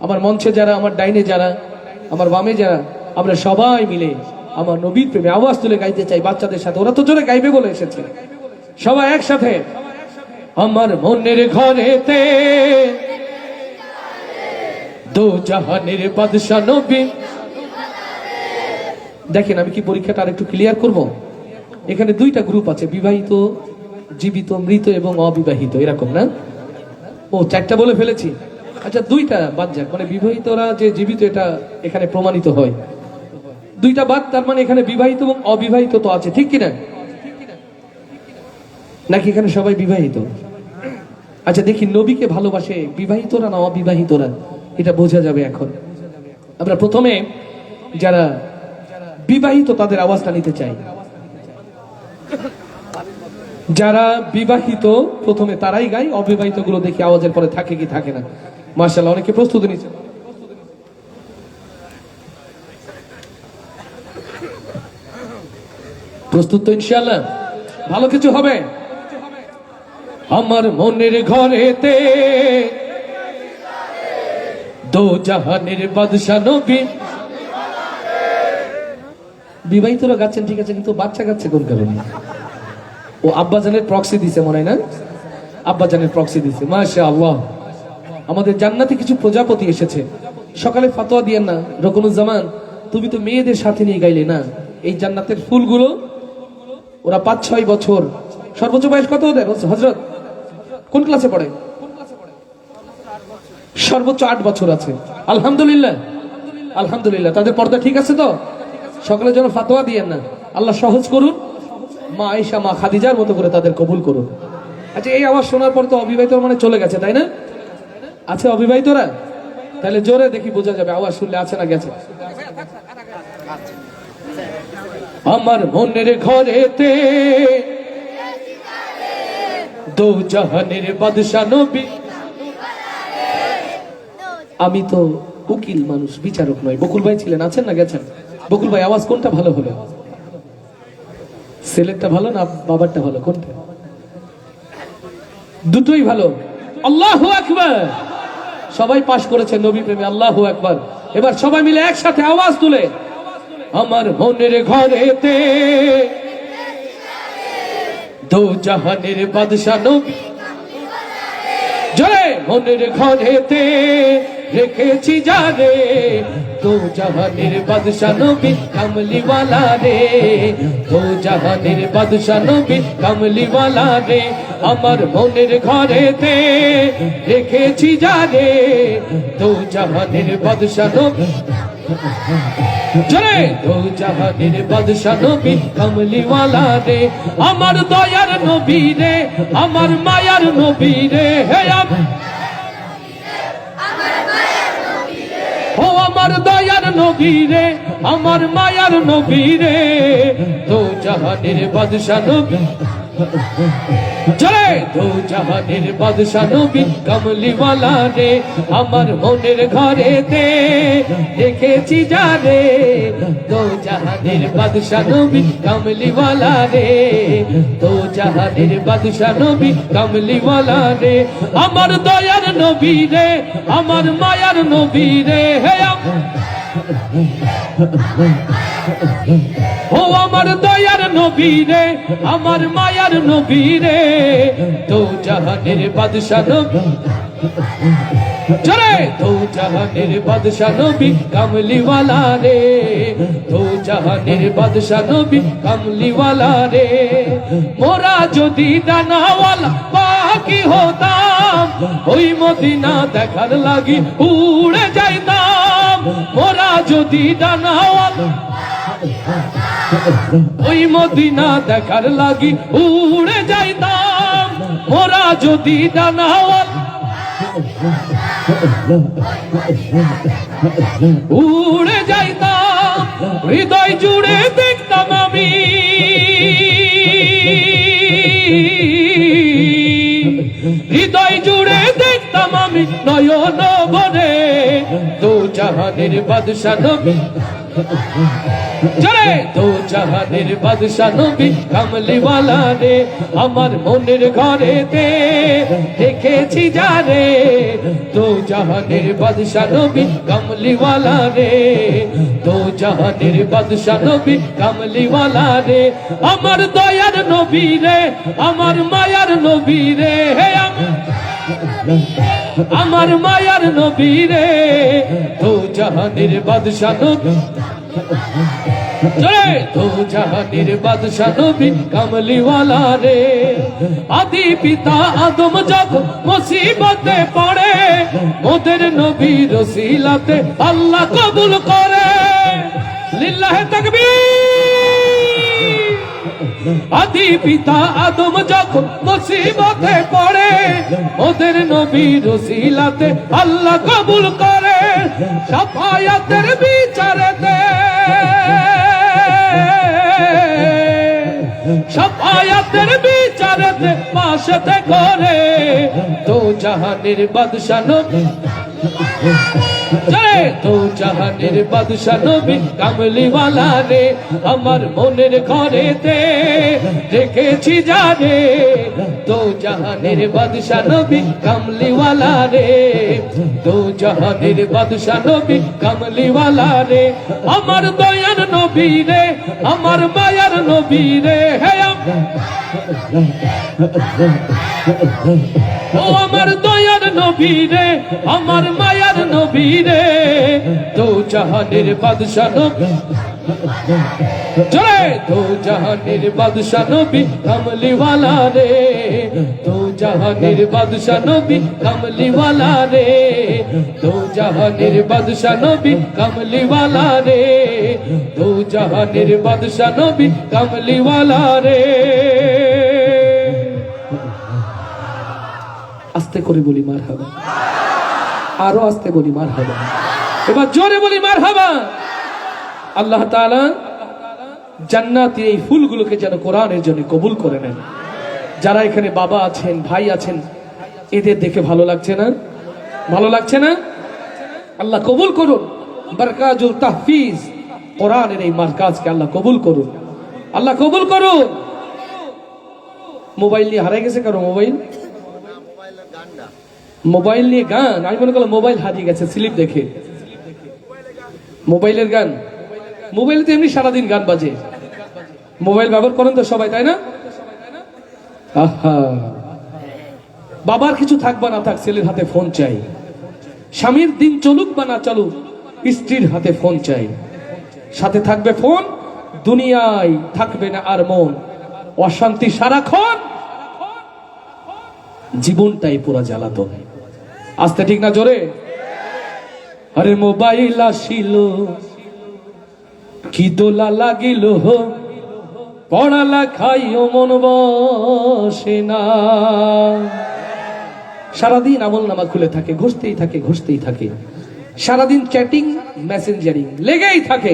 Speaker 1: আমার মঞ্চে যারা, আমার ডাইনে যারা, আমার বামে যারা, আমরা সবাই মিলে আমার নবীর প্রেমে আওয়াজ তুলে গাইতে চাই বাচ্চাদের সাথে। ওরা তো জোরে গাইবে বলে এসেছে, সবাই একসাথে। আমার মনের ঘরেতে দো জাহানের বাদশা নবী। দেখেন আমি কি পরীক্ষাটা আরেকটু ক্লিয়ার করব। এখানে দুইটা গ্রুপ আছে, বিবাহিত, জীবিত, মৃত এবং অবিবাহিত, এরকম না? ও চারটা বলে ফেলেছি। আচ্ছা দুইটা বাদ যাক, মানে বিবাহিতরা যে জীবিত এটা এখানে প্রমাণিত হয়। দুইটা বাদ, তার মানে এখানে বিবাহিত এবং অবিবাহিত তো আছে, ঠিক কিনা? নাকি এখানে সবাই বিবাহিত? আচ্ছা দেখি নবীকে ভালোবাসে বিবাহিতরা না অবিবাহিতরা, এটা বোঝা যাবে এখন। আমরা প্রথমে যারা বিবাহিত তাদের আওয়াজটা নিতে চাই। যারা বিবাহিত প্রথমে তারাই গাই, অবিবাহিত গুলো দেখি আওয়াজের পরে থাকে কি থাকে না। মাশাআল্লাহ, অনেকে প্রস্তুতি নিচ্ছে। প্রস্তুত তো ইনশাআল্লাহ? ভালো কিছু হবে। আমার মনের ঘরেতে দো জাহানের বাদশা নবী। বিবাহিতরা গাচ্ছেন ঠিক আছে, কিন্তু বাচ্চা গাচ্ছে কোন কারণে? ও আব্বাজানের প্রক্সি দিছে মনে হয় না? আব্বাজানের প্রক্সি দিছে। মাশাআল্লাহ, আমাদের জান্নাতে কিছু প্রজাপতি এসেছে। সকালে ফতোয়া দিয়েন না রকুনুজ্জামান, তুমি তো মেয়েদের সাথে নিয়ে গাইলে না। এই জান্নাতের ফুলগুলো ওরা 5-6 বছর, সর্বোচ্চ বয়স কত ওদের হযরত? কোন ক্লাসে পড়ে? সর্বোচ্চ 8 বছর আছে। আলহামদুলিল্লাহ, আলহামদুলিল্লাহ। তাদের পর্দা ঠিক আছে তো? সকলের জন্য ফতোয়া দিয়েন না, আল্লাহ সহজ করুন। মা আয়েশা, মা খাদিজার মতো করে তাদের কবুল করুন। আচ্ছা এই আওয়াজ শোনার পর তো অবিবাহিত মানে চলে গেছে, তাই না? আছে অবিবাহিতরা? তাহলে জোরে দেখি বোঝা যাবে, আওয়াজ শুনলে আছে না গেছে। আমার মনের ঘরেতে দো জাহানের বাদশা নবী। আমি তো উকিল মানুষ, বিচারক নয়। বকুল ভাই ছিলেন, আছেন না গেছেন? বকুল ভাই আওয়াজ কোনটা ভালো হলো? ছেলেরটা ভালো না বাবারটা ভালো? কোনটা? দুটোই ভালো। আল্লাহু আকবার। সবাই পাশ করেছে নবী প্রেমে, আল্লাহু আকবার। এবার সবাই মিলে একসাথে আওয়াজ তুলে আমার মনের ঘরেতে দো জাহানের বাদশা নবী। জোরে মনের ঘরেতে রেখেছি যারে দো জাহানের বাদশা নবী কামলিওয়ালা রে দো জাহানের বাদশা নবী কামলিওয়ালা রে আমার মনের ঘরেতে রেখেছি যারে দো জাহানের বাদশা নবী জরে দো জাহানের বাদশা নবী কামলিওয়ালা রে আমার দয়ার নবী রে আমার মায়ার নবী রে হে ও আমার দয়ার নবী রে আমার মায়ার নবী রে দো জাহানের বাদশা নবী জরে দো জাহানের বাদশা নবী কামলিওয়ালা রে আমার মনের ঘরেতে দেখেছি যারে দো জাহানের বাদশা নবী কামলিওয়ালা রে দো জাহানের বাদশা নবী কামলিওয়ালা রে আমার দয়ার নবী রে আমার মায়ার নবী রে হে ও আমার দয়ার নবী রে আমার মায়ার নবী রে দো জাহানের বাদশা নবী জরে দো জাহানের বাদশা নবী কামলিওয়ালা রে দো জাহানের বাদশা নবী কামলিওয়ালা রে মোরা যদি ডানাওয়ালা পাখি হতাম ওই মদিনা দেখার লাগি উড়ে যাইতাম মোরা যদি ডানাওয়ালা ওই মদিনা দেখার লাগি উড়ে যাইতাম মোরা যদি ডানাওয়ালা উড়ে যাইতাম হৃদয় জুড়ে দেখতাম আমি হৃদয় জুড়ে দেখতাম আমি নয়ন ভরে দো জাহানের বাদশা নবী জরে দো জাহানের বাদশা নবী কামলিওয়ালা রে আমার মনের ঘরেতে দেখেছি যারে দো জাহানের বাদশা নবী কামলিওয়ালা রে দো জাহানের বাদশা নবী কামলিওয়ালা রে আমার দয়ার নবী রে আমার মায়ার নবী রে হে আমার মায়ার নবী রে দো জাহানের বাদশা নবী জয় দো জাহানের বাদশা নবী কামলিওয়ালা রে আদি পিতা আদম যখন মুসিবতে পড়ে ওদের নবীর ওসিলাতে আল্লাহ কবুল করে লিল্লাহে তাকবীর আদি পিতা আদম যখন মুসিবতে পড়ে ওদের নবীর ওসিলাতে আল্লাহ কবুল করে শাফায়াতের বিচারেতে শাফায়াতের বিচারেতে পাশেতে করে দো জাহানের বাদশা নবী জয় দো জাহানের বাদশা নবী কামলিওয়ালা রে আমার মনের ঘরেতে রেখেছি যারে দো জাহানের বাদশা নবী কামলিওয়ালা রে দো জাহানের বাদশা নবী কামলিওয়ালা রে আমার দয়ার নবী রে আমার মায়ার নবী রে হে ও আমার দয়ার নবী রে আমার মায়ার নবী রে দো জাহানের বাদশা নবী জয় দো জাহানের বাদশা নবী কামলিওয়ালা রে দো জাহানের বাদশা নবী কামলিওয়ালা রে দো জাহানের বাদশা নবী কামলিওয়ালা রে দো জাহানের বাদশা নবী কামলিওয়ালা রে আস্তে করে বলি মারহাবা আরো আস্তে বলি মারহাবা এবার জোরে বলি মারহাবা আল্লাহ তাআলা জান্নাতি এই ফুলগুলোকে যেন কোরআনের জন্য কবুল করে নেন যারা এখানে বাবা আছেন ভাই আছেন এদের দেখে ভালো লাগছে না ভালো লাগছে না আল্লাহ কবুল করুন বারকাতুল তাহফিজ কোরআনের এই মারকাজকে আল্লাহ কবুল করুন আল্লাহ কবুল করুন মোবাইল নিয়ে হারিয়ে গেছে কারো মোবাইল নিয়ে গান আমি মনে করলাম মোবাইল হারিয়ে গেছে স্লিপ দেখে মোবাইলের গান মোবাইলে তো এমনি সারাদিন গান বাজে মোবাইল ব্যবহার করেন তো সবাই তাই না আহা বাবার কিছু থাকবা না থাক ছেলের হাতে ফোন চাই স্বামীর দিন চলুক বা না চলুক, স্ত্রীর হাতে ফোন চাই, সাথে থাকবে ফোন, দুনিয়ায় থাকবে না আর মন, অশান্তি সারাক্ষণ, জীবনটাই পুরা জ্বালাতন। আস্তে ঠিক না জোরে? আরে মোবাইল আসিল কি দোলা লাগিল, পড়ালেখাইও মন বসে না। সারাদিন আমল নামা খুলে থাকে, ঘষতেই থাকে ঘষতেই থাকে, সারাদিন চ্যাটিং মেসেঞ্জারিং লেগেই থাকে,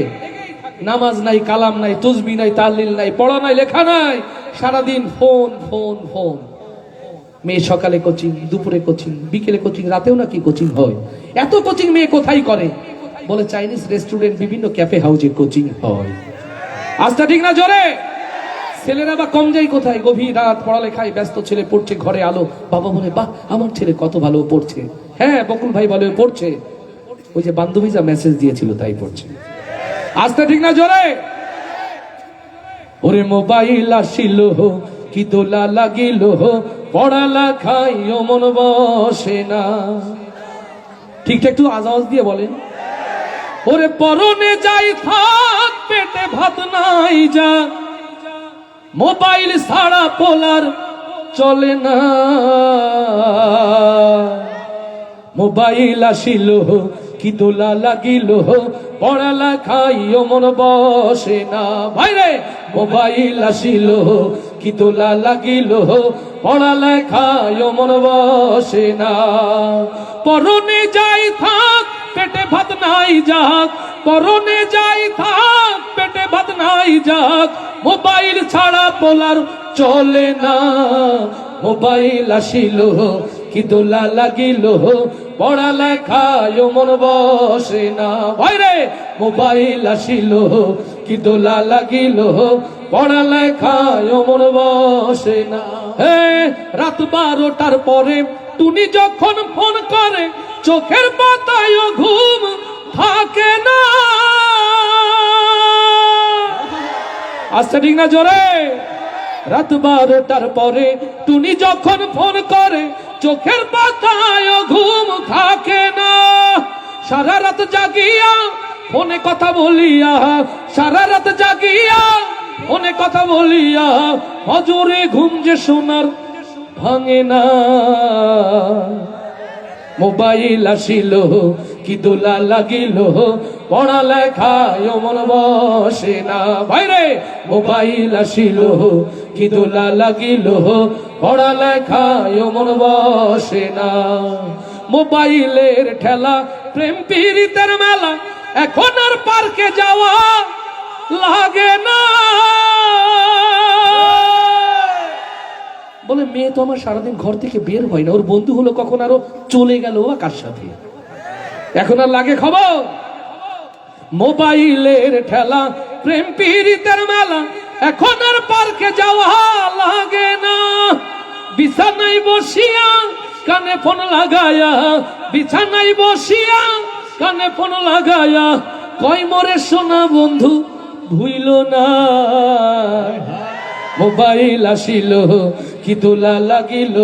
Speaker 1: নামাজ নাই, কালাম নাই, তসবি নাই, তাহলিল নাই, পড়া নাই, লেখা নাই, সারাদিন ফোন ফোন ফোন। মেয়ে সকালে কোচিং, দুপুরে কোচিং, বিকেলে কোচিং, রাতেও নাকি কোচিং হয়। এত কোচিং মেয়ে কোথায় করে? বলে চাইনিজ রেস্টুরেন্ট, বিভিন্ন ক্যাফে হাউজে কোচিং হয়। আজটা ঠিক না জোরে? ছেলেরা বা কম যায় কোথায়? গভীর রাত পড়ালেখায় ব্যস্ত, ছেলে পড়ছে, ঘরে আলো, বাবা বলে বাহ আমার ছেলে কত ভালো পড়ছে। হ্যাঁ, বকুল ভাই বলে পড়ছে, ওই যে বান্ধবী যা মেসেজ দিয়েছিল তাই পড়ছে। আজটা ঠিক না জোরে? ওরে মোবাইল আসিল কি দোলা লাগিল, পড়ালেখাইও মন বসে না। ঠিকঠাক একটু আওয়াজ দিয়ে বলেন। ওরে পরনে যাই থাক, পেটে ভাত নাই যা, মোবাইল ছাড়া পোলার চলে না। মোবাইল আসিল কি দোলা লাগিল, পড়ালেখাইও মন বসে না। ভাইরে মোবাইল আসিল কি দোলা লাগিল, পড়ালেখাইও মন বসে না। পরনে যাই থাক, পেটে ভাত নাই যাক, পরনে যাই থাক, পেটে ভাত নাই যাক, মোবাইল ছাড়া পোলার চলে না। মোবাইল আসিল কি দোলা লাগিল, পড়ালেখায় মন বসে না। ভাইরে মোবাইল আসিল কি দোলা লাগিল, পড়ালেখায় মন বসে না। হে রাত 12টার পরে টুনি যখন ফোন করে, চোখের পাতায় ঘুম থাকে না। আচ্ছা ঠিক না জোরে? রাত 12টার পরে টুনি যখন ফোন করে, চোখের পাতায় ঘুম থাকে না। সারা রাত জাগিয়া ফোনে কথা বলিয়া, সারা রাত জাগিয়া ফোনে কথা বলিয়া, হজরে ঘুম যে সোনার ভাঙে না। মোবাইল আসিল কি দোলা লাগিল, পড়ালেখায় মন বসে না। ভাইরে মোবাইল আসিল কি দোলা লাগিল, পড়ালেখায় মন বসে না। মোবাইলের ঠেলা, প্রেম পীড়িতের মেলা, এখন আর পার্কে যাওয়া লাগে না। বলে মেয়ে তো আমার সারাদিন ঘর থেকে বের হয় না, ওর বন্ধু হলো কখন আরো চলে গেল বা কার সাথে, এখন আর লাগে খবর। মোবাইলের ঠেলা, প্রেম পীড়িতের মেলা, এখন আর পার্কে যাওয়া লাগে না। বিছানায় বসিয়া কানে ফোন লাগায়া, বিছানায় বসিয়া কানে ফোন লাগায়া, কয় মরে সোনা বন্ধু ভুইল না। মোবাইল আসিল কি দোলা লাগিল,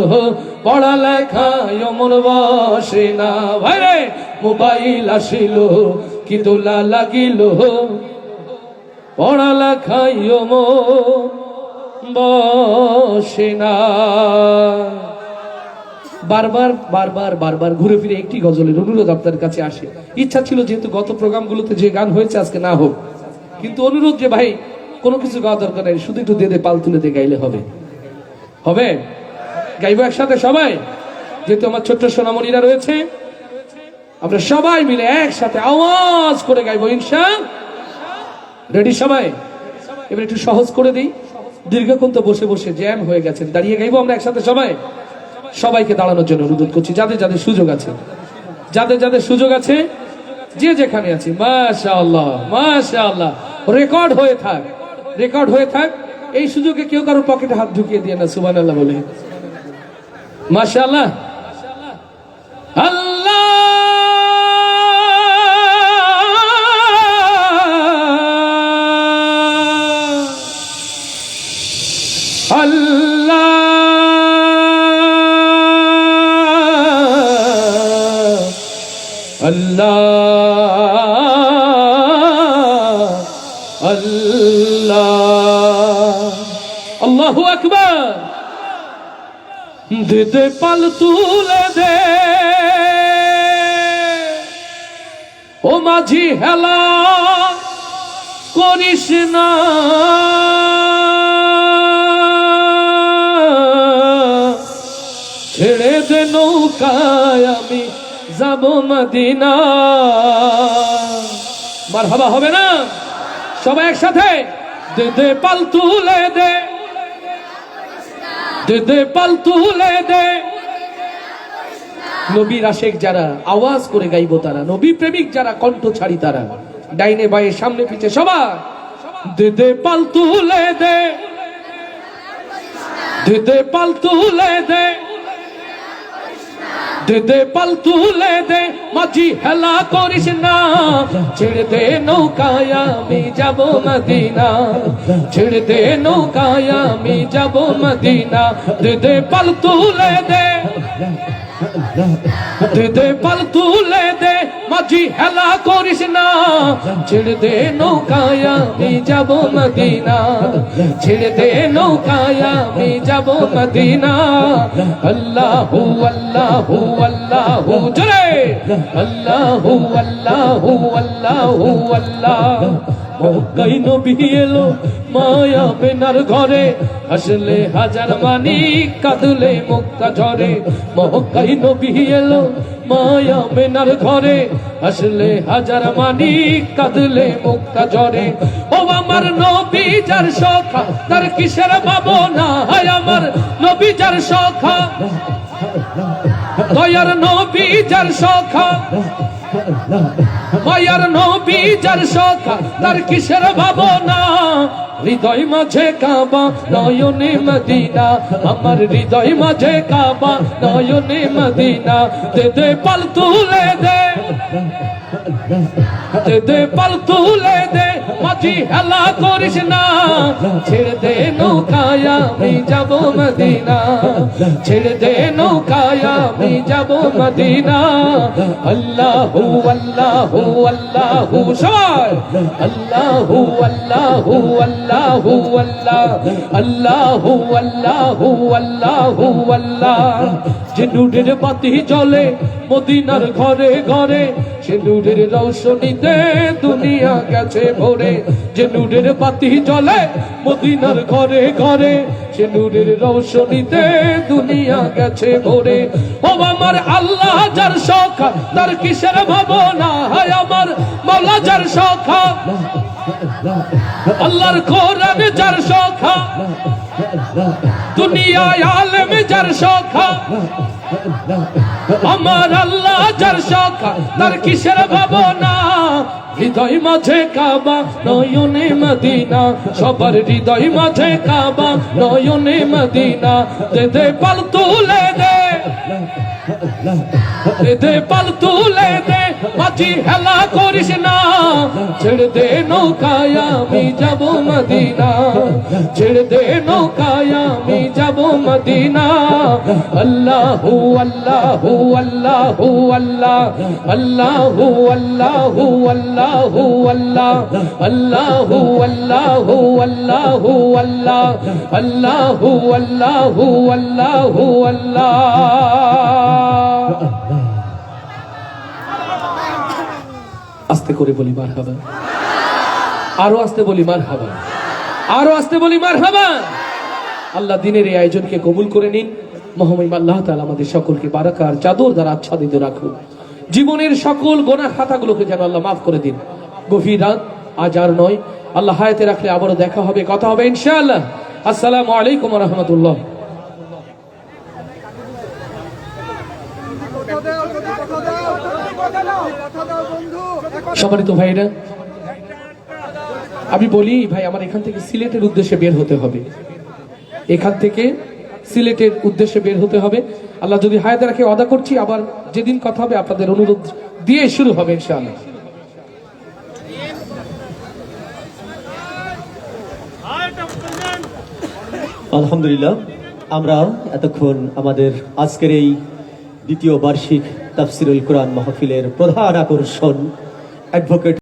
Speaker 1: পড়ালেখায় মন বসে না। ভাইরে মোবাইল আসিল কি দোলা লাগিল, পড়ালেখায় মন বসে না। বারবার বারবার বারবার ঘুরে ফিরে একটি গজলের অনুরোধ আপনার কাছে আসে। ইচ্ছা ছিল যেহেতু গত প্রোগ্রামগুলোতে যে গান হয়েছে আজকে না হোক, কিন্তু অনুরোধ যে ভাই কোনো কিছু গাওয়া দরকার নেই, শুধু একটু দে পাল তুলে দিয়ে গাইলে হবে। হবে? গাইবো একসাথে সবাই, যেহেতু আমার ছোট্ট সোনামণিরা রয়েছে, আমরা সবাই মিলে একসাথে আওয়াজ করে গাইবো ইনশাআল্লাহ। রেডি সবাই? এবার একটু সহজ করে দিই, দীর্ঘক্ষণ তো বসে বসে জ্যাম হয়ে গেছেন, দাঁড়িয়ে গাইবো আমরা একসাথে সবাই। সবাইকে দাঁড়ানোর জন্য অনুরোধ করছি, যাদের যাদের সুযোগ আছে, যাদের যাদের সুযোগ আছে, যে যেখানে আছে। মাশাআল্লাহ মাশাআল্লাহ, রেকর্ড হয়ে থাক, রেকর্ড হয়ে থাক। এই সুযোগে কেউ কারো পকেটে হাত ঢুকিয়ে দিয়ে না, সুবহানাল্লাহ বলে। মাশাআল্লাহ। আল্লাহ আল্লাহ আল্লাহ আল্লাহ আল্লাহু আকবার। দে দে পাল তুলে দে ও মাঝি হেলা করিস না, ছেড়ে দে নৌকায় আমি যাব মদিনা। মারহাবা হবে না সবাই একসাথে? দে দে পাল তুলে দে, দে দে পাল তুলে দে। নবীর আশেক যারা আওয়াজ করে গাইবো তারা, নবী প্রেমিক যারা কণ্ঠ ছাড়ি তারা, ডাইনে বায়ে সামনে পিছে সবাই দে দে পাল তুলে দে, দে দে পাল তুলে দে, দে দে পাল তুলে দে। মাঝি হেলা করিস না, ছেড়ে দে নৌকায় আমি যাব মদিনা, ছেড়ে দে নৌকায় আমি যাব মদিনা। দে দে পাল তুলে দে, দে দে পাল তুলে দে। মাঝি হেলা করিস না, ছেড়ে দে নৌকায় আমি যাব মদিনা, ছেড়ে দে নৌকায় আমি যাব মদিনা। আল্লাহু আল্লাহু আল্লাহু জোরে আল্লাহু আল্লাহু আল্লাহু আল্লাহ। মক্কায় নবী এলো মায়া বেনার ঘরে, আসলে হাজার মানি কাঁদলে মুক্তা ঝরে। মক্কায় নবী এলো মায়া বেনার ঘরে, আসলে হাজার মানি কাঁদলে মুক্তা ঝরে। ও আমার নবী যার সখা তার কিসের ভাবনা, হায় আমার নবী যার সখা, দয়ার নবী যার সখা, মায়ার নবী যার সখা তার কিসের ভাবনা। হৃদয় মাঝে কাবা নয়নে মদিনা, আমার হৃদয় মাঝে কাবা নয়নে মদিনা। দে দে পাল তুলে দে, দে দে পাল তুলে দে। মাঝি হেলা করিস না, ছেড়ে দে নৌকায় আমি যাব মদিনা, ছেড়ে দে নৌকায় আমি যাব মদিনা। আল্লাহু আল্লাহু আল্লাহু সবাই আল্লাহু আল্লাহু আল্লাহু আল্লাহ, আল্লাহু আল্লাহু আল্লাহু আল্লাহ। যে নূরের বাতি জ্বলে মদিনার ঘরে ঘরে, সে নূরের রৌশনীতে দুনিয়া গেছে ভরে। যে নূরের বাতি জ্বলে মদিনার ঘরে ঘরে, সে নূরের রৌশনীতে দুনিয়া গেছে ভরে। ও আমার আল্লাহ যার সখা তার কিসের ভাবনা, হায় আমার মাওলা যার সখা, আল্লাহর কোরআন যার সখা, দুনিয়ায় আলেম যার সখা, আমার আল্লাহ যার সখা তার কিসের ভাবনা। হৃদয় মাঝে কাবা নয়নে মদিনা, সবার হৃদয় মাঝে কাবা নয়নে মদিনা। দে দে পাল তুলে দে, দে দে পাল তুলে দে। মাঝি হেলা করিস না, ছেড়ে দে নৌকায় আমি যাব মদিনা, ছেড়ে দে নৌকায় আমি যাব মদিনা। আল্লাহু আল্লাহু আল্লাহু আল্লাহ, আল্লাহু আল্লাহু আল্লাহু আল্লাহ, আল্লাহু আল্লাহু আল্লাহু আল্লাহ, আল্লাহু আল্লাহু আল্লাহু আল্লাহ। আস্তে করে বলি মারহাবা, আরো আস্তে বলি মারহাবা, আরো আস্তে বলি মারহাবা। আল্লাহ দিনের এই আয়োজনকে কবুল করে নিন। মহামহিম আল্লাহ তাআলা আমাদের সকলকে বারাকার চাদর দ্বারা আচ্ছাদিত রাখুন। জীবনের সকল গোনাহ খাতাগুলোকে যেন আল্লাহ মাফ করে দিন। গভীর রাত আজ আর নয়, আল্লাহ হায়াতে রাখলে আবারও দেখা হবে, কথা হবে ইনশাআল্লাহ। আসসালামু আলাইকুম ওয়া রাহমাতুল্লাহ। সম্মানিত ভাইরা, আমি বলি ভাই আমার এখান থেকে সিলেটের উদ্দেশ্যে বের হতে হবে, এখান থেকে সিলেটের উদ্দেশ্যে বের হতে হবে। আল্লাহ যদি হায়াতে রাখে ওয়াদা করছি আবার যেদিন কথা হবে আপনাদের অনুরোধ দিয়ে শুরু হবে ইনশাআল্লাহ।
Speaker 2: আলহামদুলিল্লাহ, আমরা এতক্ষণ আমাদের আজকের এই দ্বিতীয় বার্ষিক তাফসিরুল কোরআন মাহফিলের প্রধান আকর্ষণ অ্যাডভোকেট